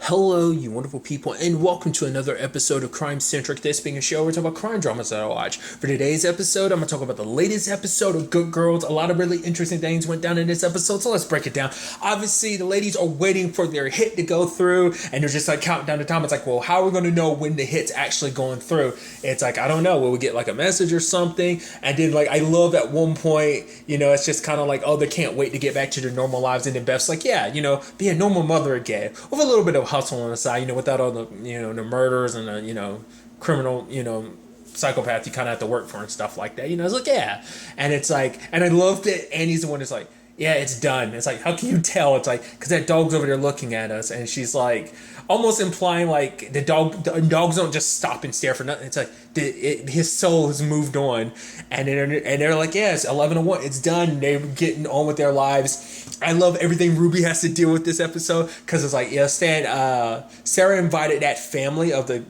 Hello, you wonderful people, and welcome to another episode of Crime Centric. This being a show where we talk about crime dramas that I watch. For today's episode, I'm going to talk about the latest episode of Good Girls. A lot of really interesting things went down in this episode, so let's break it down. Obviously, the ladies are waiting for their hit to go through, and they're just like counting down the time. It's like, well, how are we going to know when the hit's actually going through? It's like, I don't know. Will we get like a message or something? And then, like, I love at one point, it's just kind of like, oh, they can't wait to get back to their normal lives. And then Beth's like, yeah, be a normal mother again with a little bit of hustle on the side, without all the, the murders and the, criminal, psychopath you kind of have to work for and stuff like that. It's like, yeah. And it's like, and I love that Annie's the one that's like, yeah, it's done. It's like, how can you tell? It's like, because that dog's over there looking at us, and she's like, almost implying like the dogs don't just stop and stare for nothing. It's like his soul has moved on, and they're like, yeah, it's 11:01, it's done. They're getting on with their lives. I love everything Ruby has to deal with this episode because it's like, yeah, Stan. Sarah invited that family of the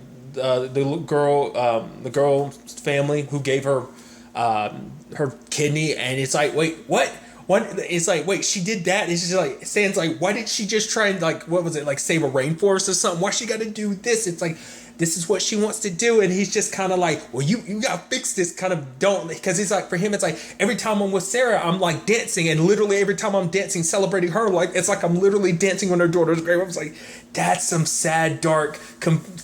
girl family who gave her her kidney, and it's like, wait, what? What? It's like, wait, she did that? It's just like, Stan's like, why did she just try and like, what was it, like save a rainforest or something? Why she got to do this? It's like, this is what she wants to do, and he's just kind of like, well, you gotta fix this, kind of don't, because he's like, for him, it's like, every time I'm with Sarah, I'm like dancing, and literally every time I'm dancing, celebrating her, like, it's like I'm literally dancing on her daughter's grave. I was like, that's some sad, dark,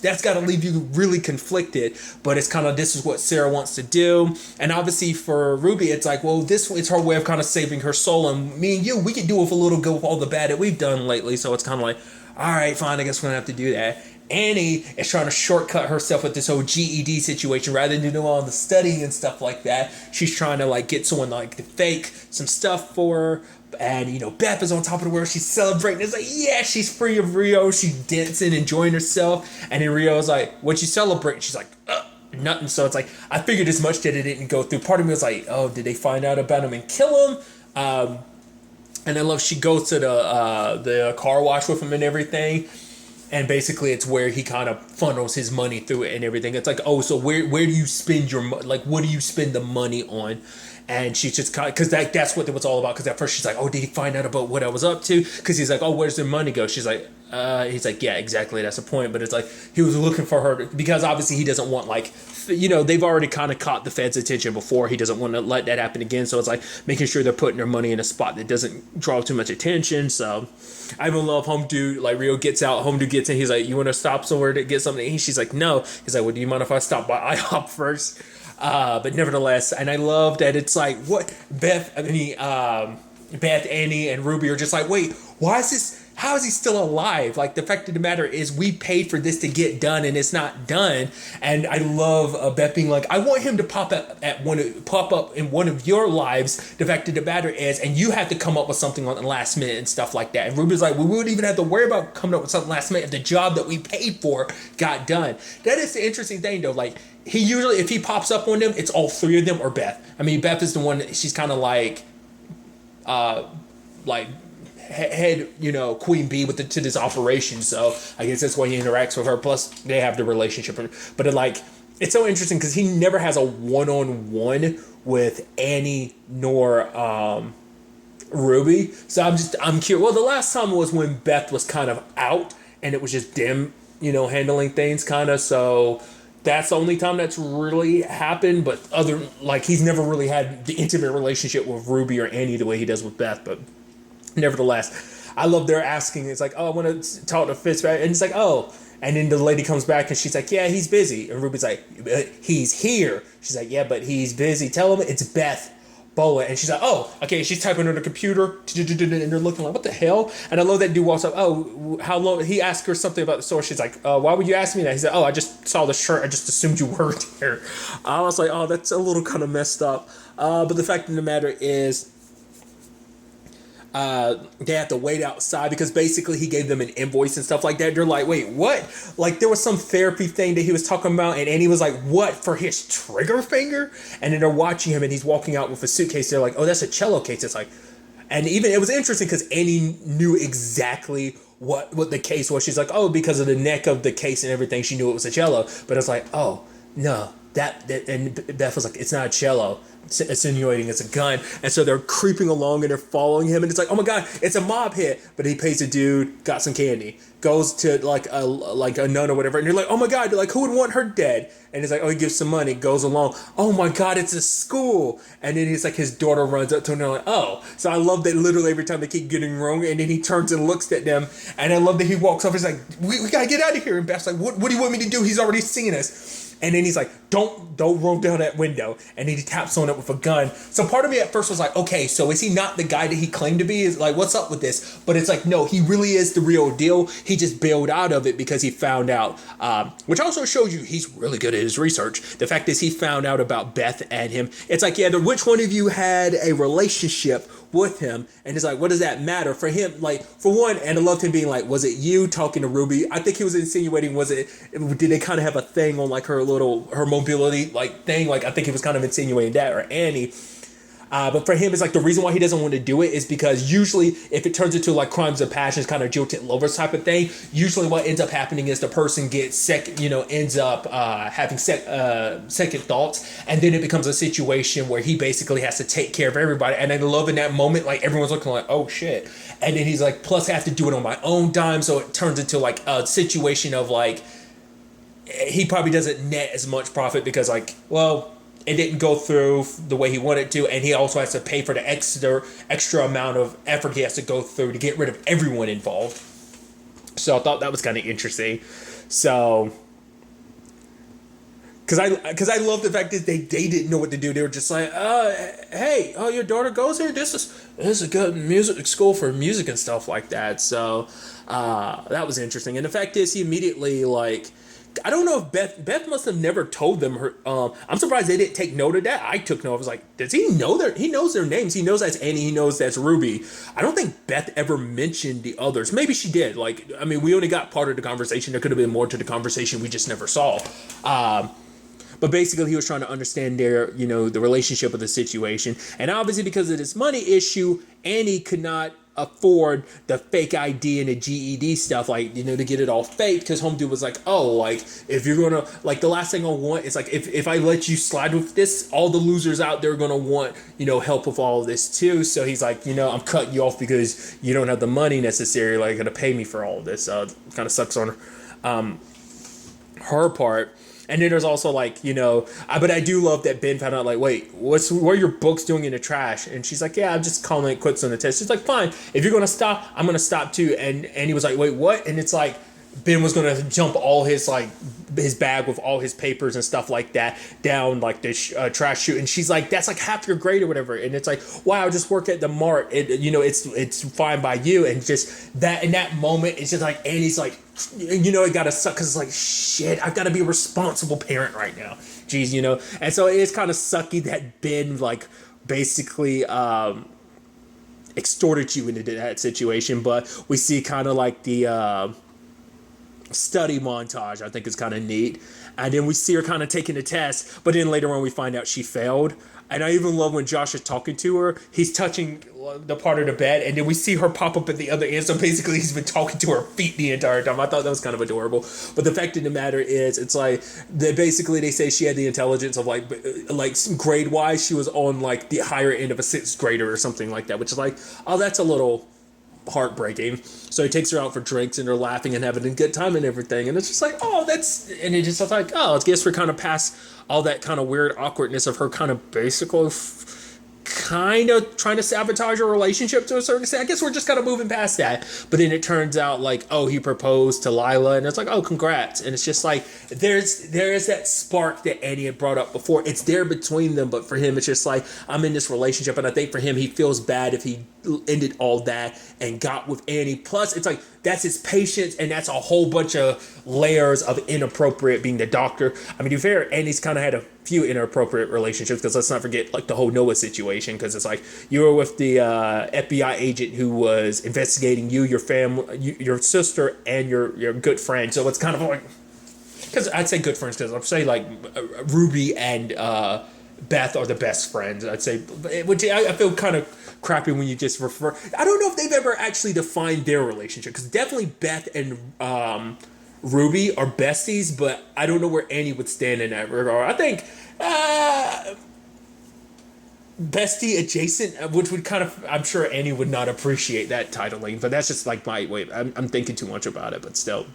that's gotta leave you really conflicted, but it's kind of, this is what Sarah wants to do, and obviously for Ruby, it's like, well, this is her way of kind of saving her soul, and me and you, we can do with a little good with all the bad that we've done lately, so it's kind of like, all right, fine, I guess we're gonna have to do that. Annie is trying to shortcut herself with this whole GED situation rather than doing all the studying and stuff like that. She's trying to like get someone like to fake some stuff for her. And Beth is on top of the world. She's celebrating. It's like, yeah, she's free of Rio. She's dancing, enjoying herself. And then Rio's like, what you celebrating? She's like, nothing. So it's like, I figured as much that it didn't go through. Part of me was like, oh, did they find out about him and kill him? And I love she goes to the car wash with him and everything. And basically, it's where he kind of funnels his money through it and everything. It's like, oh, so where do you spend your like? What do you spend the money on? And she's just kind of, because that's what it was all about. Because at first she's like, oh, did he find out about what I was up to? Because he's like, oh, where's the money go? She's like, he's like, yeah, exactly. That's the point. But it's like he was looking for her because obviously he doesn't want like, they've already kind of caught the Fed's attention before. He doesn't want to let that happen again. So it's like making sure they're putting their money in a spot that doesn't draw too much attention. So I even love Home Dude. Like Rio gets out, Home Dude gets in. He's like, you want to stop somewhere to get something to eat? She's like, no. He's like, well, do you mind if I stop by IHOP first? But nevertheless, and I love that it's like what Beth, Annie, and Ruby are just like, wait, why is this? How is he still alive? Like, the fact of the matter is we paid for this to get done and it's not done. And I love Beth being like, I want him to pop up in one of your lives. The fact of the matter is, and you have to come up with something on the last minute and stuff like that. And Ruby's like, we wouldn't even have to worry about coming up with something last minute if the job that we paid for got done. That is the interesting thing though. Like, he usually, if he pops up on them, it's all three of them or Beth. I mean, Beth is the one that she's kind of like head, queen bee to this operation. So I guess that's why he interacts with her. Plus, they have the relationship. But it's so interesting because he never has a one-on-one with Annie nor Ruby. So I'm curious. Well, the last time was when Beth was kind of out and it was just them, handling things kind of. So that's the only time that's really happened. But he's never really had the intimate relationship with Ruby or Annie the way he does with Beth. But nevertheless, I love their asking. It's like, oh, I want to talk to Fitz, and it's like, oh, and then the lady comes back and she's like, yeah, he's busy, and Ruby's like, he's here. She's like, yeah, but he's busy. Tell him it's Beth Bola, and she's like, oh, okay. She's typing on the computer, and they're looking like, what the hell? And I love that dude walks up. Oh, how long? He asked her something about the store. She's like, why would you ask me that? He said, oh, I just saw the shirt. I just assumed you worked there. I was like, oh, that's a little kind of messed up. But the fact of the matter is, they have to wait outside because basically he gave them an invoice and stuff like that. They're like, wait, what? Like, there was some therapy thing that he was talking about, and Annie was like, what, for his trigger finger? And then they're watching him and he's walking out with a suitcase. They're like, oh, that's a cello case. It's like, and even it was interesting because Annie knew exactly what the case was. She's like, oh, because of the neck of the case and everything, she knew it was a cello. But it's like, oh, no, and Beth was like, it's not a cello, insinuating it's a gun. And so they're creeping along and they're following him, and it's like, oh my god, it's a mob hit. But he pays a dude, got some candy, goes to like a nun or whatever, and you're like, oh my god, like who would want her dead? And he's like, oh, he gives some money, goes along. Oh my god, it's a school. And then he's like, his daughter runs up to him and they're like, oh. So I love that literally every time they keep getting wrong, and then he turns and looks at them, and I love that he walks off. He's like, we gotta get out of here. And Beth's like, what do you want me to do? He's already seen us. And then he's like, don't roll down that window. And then he taps on it with a gun. So part of me at first was like, okay, so is he not the guy that he claimed to be? Is like, what's up with this? But it's like, no, he really is the real deal. He just bailed out of it because he found out, which also shows you he's really good at his research. The fact is he found out about Beth and him. It's like, yeah, which one of you had a relationship with him? And it's like, what does that matter for him? Like, for one, and I loved him being like, was it you talking to Ruby? I think he was insinuating, did they kind of have a thing on like her mobility like thing? Like, I think he was kind of insinuating that, or Annie. But for him, it's like the reason why he doesn't want to do it is because usually if it turns into like crimes of passion, kind of jilted lovers type of thing, usually what ends up happening is the person gets ends up having second thoughts, and then it becomes a situation where he basically has to take care of everybody. And I love in that moment, like everyone's looking like, oh shit. And then he's like, plus I have to do it on my own dime. So it turns into like a situation of like, he probably doesn't net as much profit because like, well, it didn't go through the way he wanted to, and he also has to pay for the extra amount of effort he has to go through to get rid of everyone involved. So I thought that was kind of interesting. So, because I love the fact that they didn't know what to do. They were just like, hey, your daughter goes here. This is a good music school for music and stuff like that. So that was interesting. And the fact is, he immediately like, I don't know if Beth must have never told them her. I'm surprised they didn't take note of that. I took note. I was like, does he know he knows their names? He knows that's Annie. He knows that's Ruby. I don't think Beth ever mentioned the others. Maybe she did. Like, I mean, we only got part of the conversation. There could have been more to the conversation we just never saw. But basically, he was trying to understand the relationship of the situation. And obviously, because of this money issue, Annie could not afford the fake ID and the GED stuff, like, to get it all fake, because Home Dude was like, oh, like, if you're gonna, like, the last thing I want is, like, if I let you slide with this, all the losers out there are gonna want, help with all of this too. So he's like, I'm cutting you off because you don't have the money necessary, like, gonna pay me for all of this. Kind of sucks on her part. And then there's also like, but I do love that Ben found out, like, wait, what are your books doing in the trash? And she's like, yeah, I'm just calling it quits on the test. She's like, fine, if you're going to stop, I'm going to stop too. And he was like, wait, what? And it's like, Ben was going to jump all his bag with all his papers and stuff like that down like the trash chute. And she's like, that's like half your grade or whatever. And it's like, wow, just work at the mart. It's fine by you. And just that in that moment, it's just like, and he's like, it got to suck because it's like, shit, I've got to be a responsible parent right now. Jeez, And so it's kind of sucky that Ben like basically extorted you into that situation. But we see kind of like the study montage, I think is kind of neat. And then we see her kind of taking the test, but then later on we find out she failed. And I even love when Josh is talking to her, he's touching the part of the bed, and then we see her pop up at the other end. So basically he's been talking to her feet the entire time. I thought that was kind of adorable. But the fact of the matter is, it's like they say she had the intelligence of like grade wise, she was on like the higher end of a sixth grader or something like that, which is like, oh, that's a little heartbreaking. So he takes her out for drinks and they're laughing and having a good time and everything, and it's just like, oh, and it just like, oh, I guess we're kind of past all that kind of weird awkwardness of her kind of basically kind of trying to sabotage your relationship to a certain extent. I guess we're just kind of moving past that. But then it turns out like, oh, he proposed to Lila, and it's like, oh, congrats. And it's just like there is that spark that Annie had brought up before. It's there between them, but for him it's just like, I'm in this relationship, and I think for him he feels bad if he ended all that and got with Annie. Plus it's like, that's his patience, and that's a whole bunch of layers of inappropriate, being the doctor. I mean, to be fair, Annie's kind of had a few inappropriate relationships, because let's not forget like the whole Noah situation, because it's like you were with the FBI agent who was investigating you, your family, your sister, and your good friend. So it's kind of like, because I'd say good friends, because I'd say like Ruby and Beth are the best friends, I'd say, which I feel kind of crappy when you just refer. I don't know if they've ever actually defined their relationship, because definitely Beth and Ruby are besties, but I don't know where Annie would stand in that regard. I think bestie adjacent, which would kind of, I'm sure Annie would not appreciate that titling, but that's just like my way. I'm thinking too much about it, but still.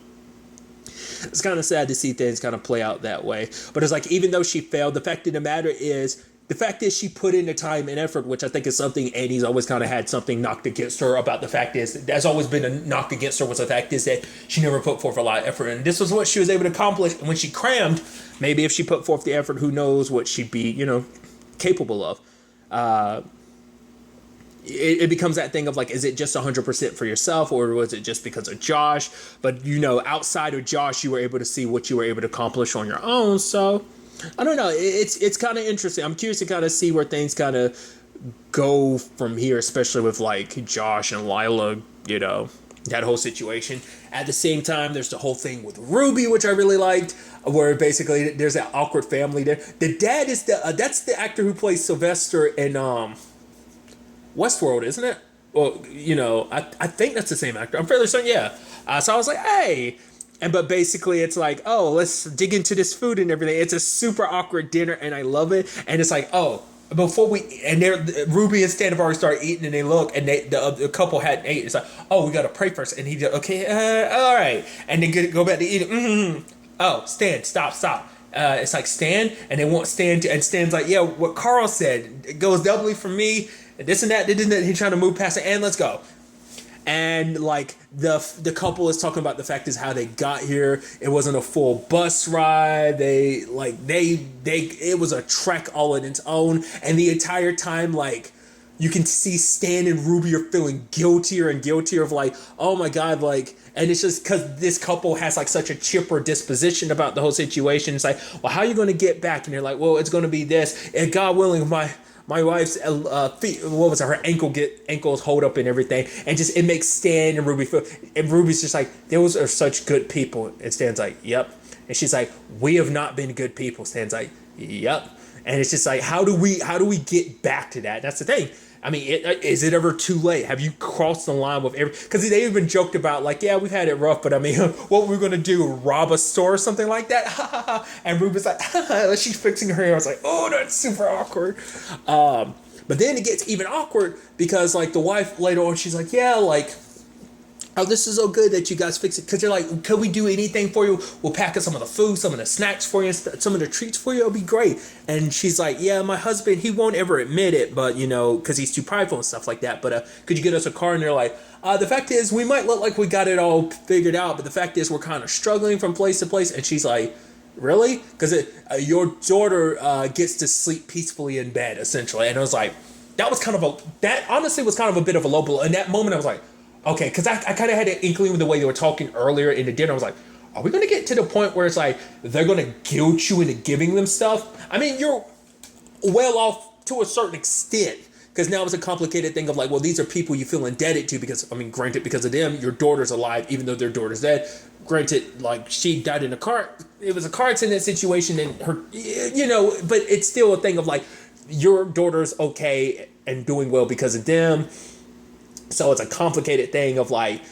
It's kind of sad to see things kind of play out that way. But it's like, even though she failed, the fact of the matter is, the fact is she put in the time and effort, which I think is something Annie's always kind of had something knocked against her about. The fact is, there's always been a knock against her, was the fact is that she never put forth a lot of effort. And this was what she was able to accomplish. And when she crammed, maybe if she put forth the effort, who knows what she'd be, capable of. It becomes that thing of like, is it just 100% for yourself, or was it just because of Josh? But, outside of Josh, you were able to see what you were able to accomplish on your own. So I don't know. It's kind of interesting. I'm curious to kind of see where things kind of go from here, especially with like Josh and Lila, that whole situation. At the same time, there's the whole thing with Ruby, which I really liked, where basically there's that awkward family there. The dad is that's the actor who plays Sylvester in Westworld, isn't it? Well, I think that's the same actor. I'm fairly certain, yeah. So I was like, hey. But basically it's like, oh, let's dig into this food and everything. It's a super awkward dinner, and I love it. And it's like, oh, Ruby and Stan have already started eating, and they look, and the couple hadn't ate. It's like, oh, we got to pray first. And he did, okay, all right. And then go back to eating. Mm-hmm. Oh, Stan, stop. It's like, Stan, and they want Stan to, and Stan's like, yeah, what Carl said, it goes doubly for me, and this and that. He's trying to move past it, and let's go. And like the couple is talking about the fact is how they got here. It wasn't a full bus ride. It was a trek all on its own. And the entire time, like, you can see Stan and Ruby are feeling guiltier and guiltier of like, oh my God, like, and it's just because this couple has like such a chipper disposition about the whole situation. It's like, well, how are you going to get back? And they're like, well, it's going to be this, and God willing, my wife's feet, what was it, her ankles hold up and everything, and just it makes Stan and Ruby feel, and Ruby's just like, those are such good people, and Stan's like, yep, and she's like, we have not been good people. Stan's like, yep, and it's just like, how do we get back to that? That's the thing. I mean, is it ever too late? Have you crossed the line with because they even joked about like, yeah, we've had it rough, but I mean, what we're going to do, rob a store or something like that? And Ruby's like, she's fixing her hair. I was like, oh, that's super awkward. But then it gets even awkward because like the wife later on, she's like, yeah, like, oh, this is so good that you guys fix it. Because they're like, could we do anything for you? We'll pack up some of the food, some of the snacks for you, some of the treats for you. It'll be great. And she's like, yeah, my husband, he won't ever admit it, but, because he's too prideful and stuff like that. But could you get us a car? And they're like, the fact is, we might look like we got it all figured out, but the fact is, we're kind of struggling from place to place. And she's like, really? Because your daughter gets to sleep peacefully in bed, essentially. And I was like, that honestly was kind of a bit of a low blow. In that moment, I was like, okay, because I kind of had an inkling with the way they were talking earlier in the dinner. I was like, are we going to get to the point where it's like they're going to guilt you into giving them stuff? I mean, you're well off to a certain extent, because now it's a complicated thing of like, well, these are people you feel indebted to because, I mean, granted, because of them, your daughter's alive, even though their daughter's dead. Granted, like, she died in a car. It was a car accident situation, and her, but it's still a thing of like, your daughter's okay and doing well because of them. So it's a complicated thing of like,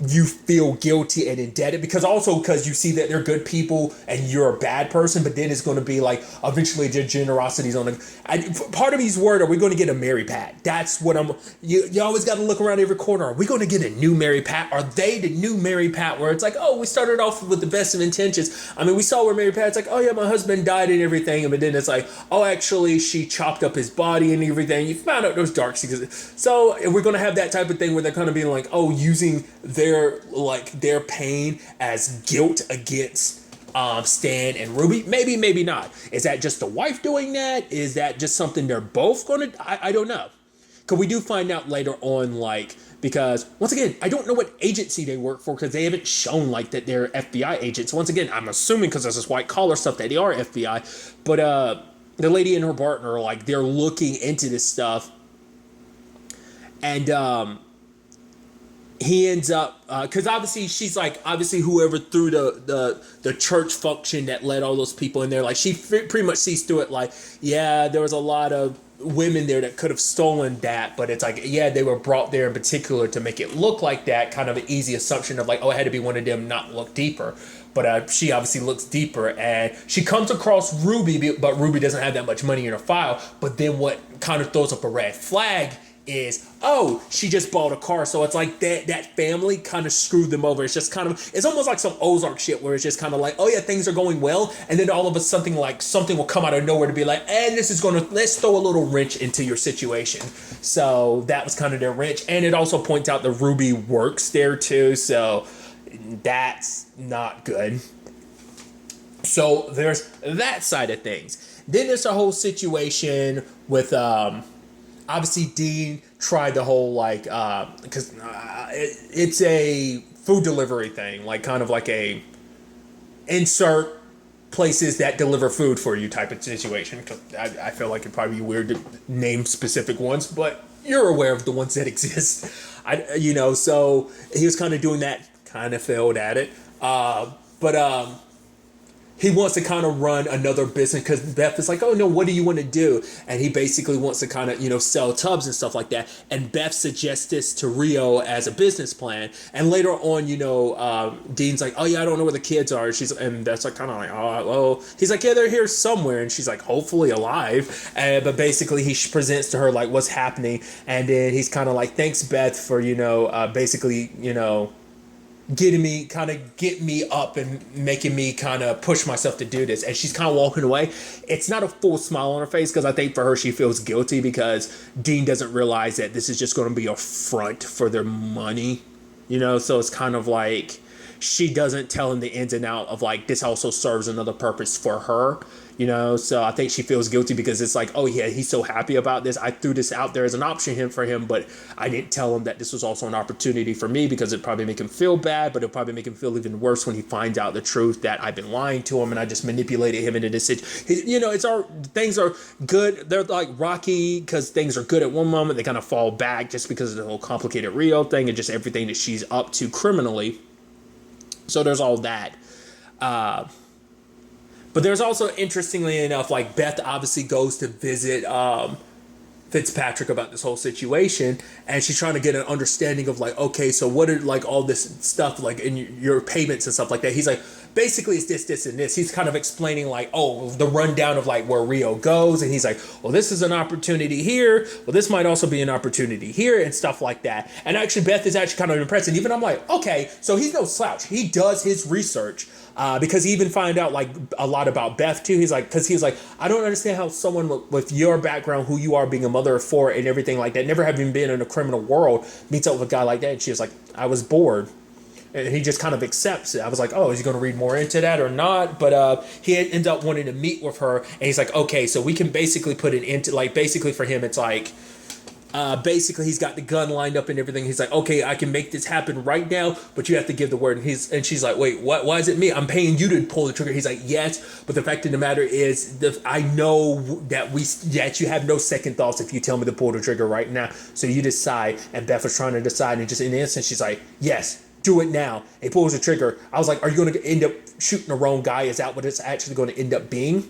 you feel guilty and indebted because you see that they're good people and you're a bad person, but then it's going to be like eventually their generosity's on the. Part of me's worried, are we going to get a Mary Pat? That's what you always got to look around every corner. Are we going to get a new Mary Pat? Are they the new Mary Pat where it's like, oh, we started off with the best of intentions. I mean, we saw where Mary Pat's like, oh yeah, my husband died and everything, but then it's like, oh, actually she chopped up his body and everything. You found out those dark secrets. So we're going to have that type of thing where they're kind of being like, oh, using their pain as guilt against Stan and Ruby. Maybe not. Is that just the wife doing that? Is that just something they're both gonna? I don't know. Because we do find out later on, like, because once again, I don't know what agency they work for because they haven't shown like that they're FBI agents. Once again, I'm assuming because there's this white collar stuff that they are FBI. But the lady and her partner, like, they're looking into this stuff, and he ends up because obviously she's like, obviously whoever threw the church function that let all those people in there, like she pretty much sees through it, like, yeah, there was a lot of women there that could have stolen that, but it's like, yeah, they were brought there in particular to make it look like that, kind of an easy assumption of like, oh, it had to be one of them, not look deeper. But she obviously looks deeper, and she comes across Ruby, but Ruby doesn't have that much money in her file. But then what kind of throws up a red flag is, oh, she just bought a car. So it's like that family kind of screwed them over. It's just kind of, it's almost like some Ozark shit where it's just kind of like, oh yeah, things are going well, and then all of a sudden something will come out of nowhere to be like, and let's throw a little wrench into your situation. So that was kind of their wrench. And it also points out that Ruby works there too, so that's not good. So there's that side of things. Then there's a whole situation with obviously Dean tried the whole like because it's a food delivery thing, like kind of like a insert places that deliver food for you type of situation. Because I feel like it'd probably be weird to name specific ones, but you're aware of the ones that exist. So he was kind of doing that, kind of failed at it. But he wants to kind of run another business because Beth is like, oh no, what do you want to do? And he basically wants to kind of, sell tubs and stuff like that. And Beth suggests this to Rio as a business plan. And later on, Dean's like, oh yeah, I don't know where the kids are. And Beth's like, kind of like, oh, well, he's like, yeah, they're here somewhere. And she's like, hopefully alive. But basically he presents to her like what's happening. And then he's kind of like, thanks Beth for, getting me, kind of get me up and making me kind of push myself to do this. And she's kind of walking away. It's not a full smile on her face because I think for her she feels guilty because Dean doesn't realize that this is just going to be a front for their money, so it's kind of like she doesn't tell him the ins and out of like this also serves another purpose for her. So I think she feels guilty because it's like, oh yeah, he's so happy about this. I threw this out there as an option for him, but I didn't tell him that this was also an opportunity for me because it'd probably make him feel bad, but it'll probably make him feel even worse when he finds out the truth that I've been lying to him and I just manipulated him into this situation. Things are good. They're like rocky because things are good at one moment. They kind of fall back just because of the whole complicated Rio thing and just everything that she's up to criminally. So there's all that. But there's also, interestingly enough, like Beth obviously goes to visit Fitzpatrick about this whole situation, and she's trying to get an understanding of like, okay, so what are like all this stuff like in your payments and stuff like that. He's like, basically it's this, and this. He's kind of explaining like, oh, the rundown of like where Rio goes, and he's like, well, this is an opportunity here. Well, this might also be an opportunity here and stuff like that. And actually, Beth is actually kind of impressed, and even I'm like, okay, so he's no slouch. He does his research. Because he even find out like a lot about Beth too. He's like, I don't understand how someone with your background, who you are, being a mother of four and everything like that, never having been in a criminal world, meets up with a guy like that. And she was like, I was bored. And he just kind of accepts it. I was like, oh, is he going to read more into that or not? But he ends up wanting to meet with her. And he's like, okay, so we can basically put it into, like, basically for him, it's like, basically he's got the gun lined up and everything. He's like, okay, I can make this happen right now, but you have to give the word. And she's like, wait, what? Why is it me? I'm paying you to pull the trigger. He's like, yes, but the fact of the matter is I know that you have no second thoughts if you tell me to pull the trigger right now. So you decide. And Beth was trying to decide, and just in an instant, she's like, yes, do it now. He pulls the trigger. I was like, are you going to end up shooting the wrong guy? Is that what it's actually going to end up being?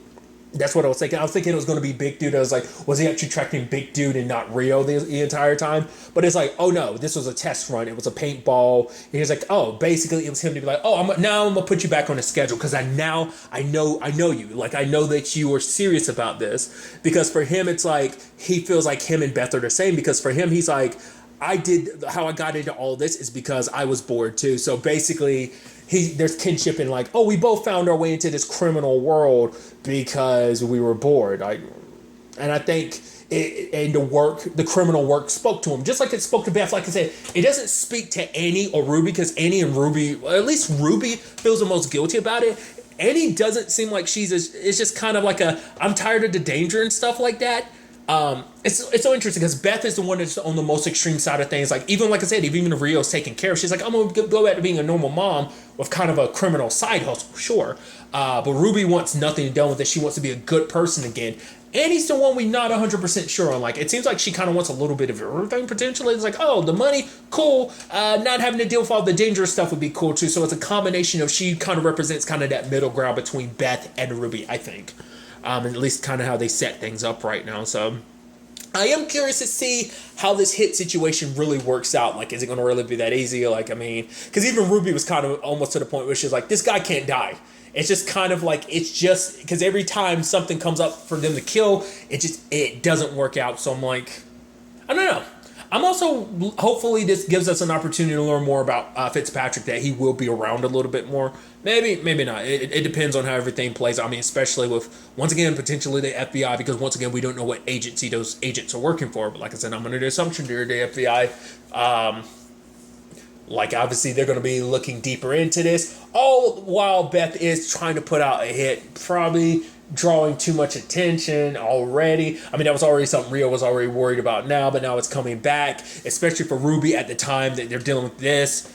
That's what I was thinking. I was thinking it was going to be Big Dude. I was like, was he actually tracking Big Dude and not Rio the entire time? But it's like, oh no, this was a test run. It was a paintball. And he was like, oh, basically it was him to be like, oh, I'm going to put you back on the schedule because I know you. Like, I know that you are serious about this. Because for him, it's like, he feels like him and Beth are the same. Because for him, he's like, how I got into all this is because I was bored too. So basically, there's kinship in like, oh, we both found our way into this criminal world because we were bored. And I think the criminal work spoke to him, just like it spoke to Beth. Like I said, it doesn't speak to Annie or Ruby because Annie and Ruby, well, at least Ruby feels the most guilty about it. Annie doesn't seem like it's just kind of like I'm tired of the danger and stuff like that. It's so interesting because Beth is the one that's on the most extreme side of things. Like even like I said, even if Rio's taken care of, she's like, I'm gonna go back to being a normal mom with kind of a criminal side hustle, sure. But Ruby wants nothing to do with it. She wants to be a good person again. And he's the one we're not 100% sure on. Like, it seems like she kind of wants a little bit of everything potentially. It's like, oh, the money, cool. Not having to deal with all the dangerous stuff would be cool too. So it's a combination of she kind of represents kind of that middle ground between Beth and Ruby, I think. And at least kind of how they set things up right now. So I am curious to see how this hit situation really works out. Like, is it going to really be that easy? Like, I mean, because even Ruby was kind of almost to the point where she's like, this guy can't die. It's just kind of like, it's just, because every time something comes up for them to kill, it doesn't work out. So I'm like, I don't know. I'm also, hopefully this gives us an opportunity to learn more about Fitzpatrick, that he will be around a little bit more. Maybe not. It depends on how everything plays. I mean, especially with, once again, potentially the FBI, because once again, we don't know what agency those agents are working for. But like I said, I'm under the assumption they're the FBI. Like, obviously, they're going to be looking deeper into this. All while Beth is trying to put out a hit, probably drawing too much attention already. I mean, that was already something Rio was already worried about now, but now it's coming back, especially for Ruby at the time that they're dealing with this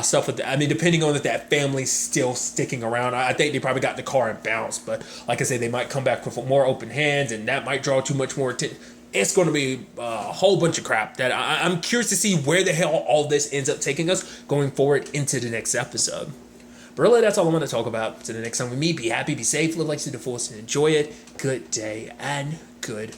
stuff. I mean, depending on if that family's still sticking around, I think they probably got in the car and bounced. But like I said, they might come back with more open hands, and that might draw too much more attention. It's going to be a whole bunch of crap that I'm curious to see where the hell all this ends up taking us going forward into the next episode. But really, that's all I'm going to talk about. Until the next time we meet, be happy, be safe, live life to the fullest, and enjoy it. Good day and good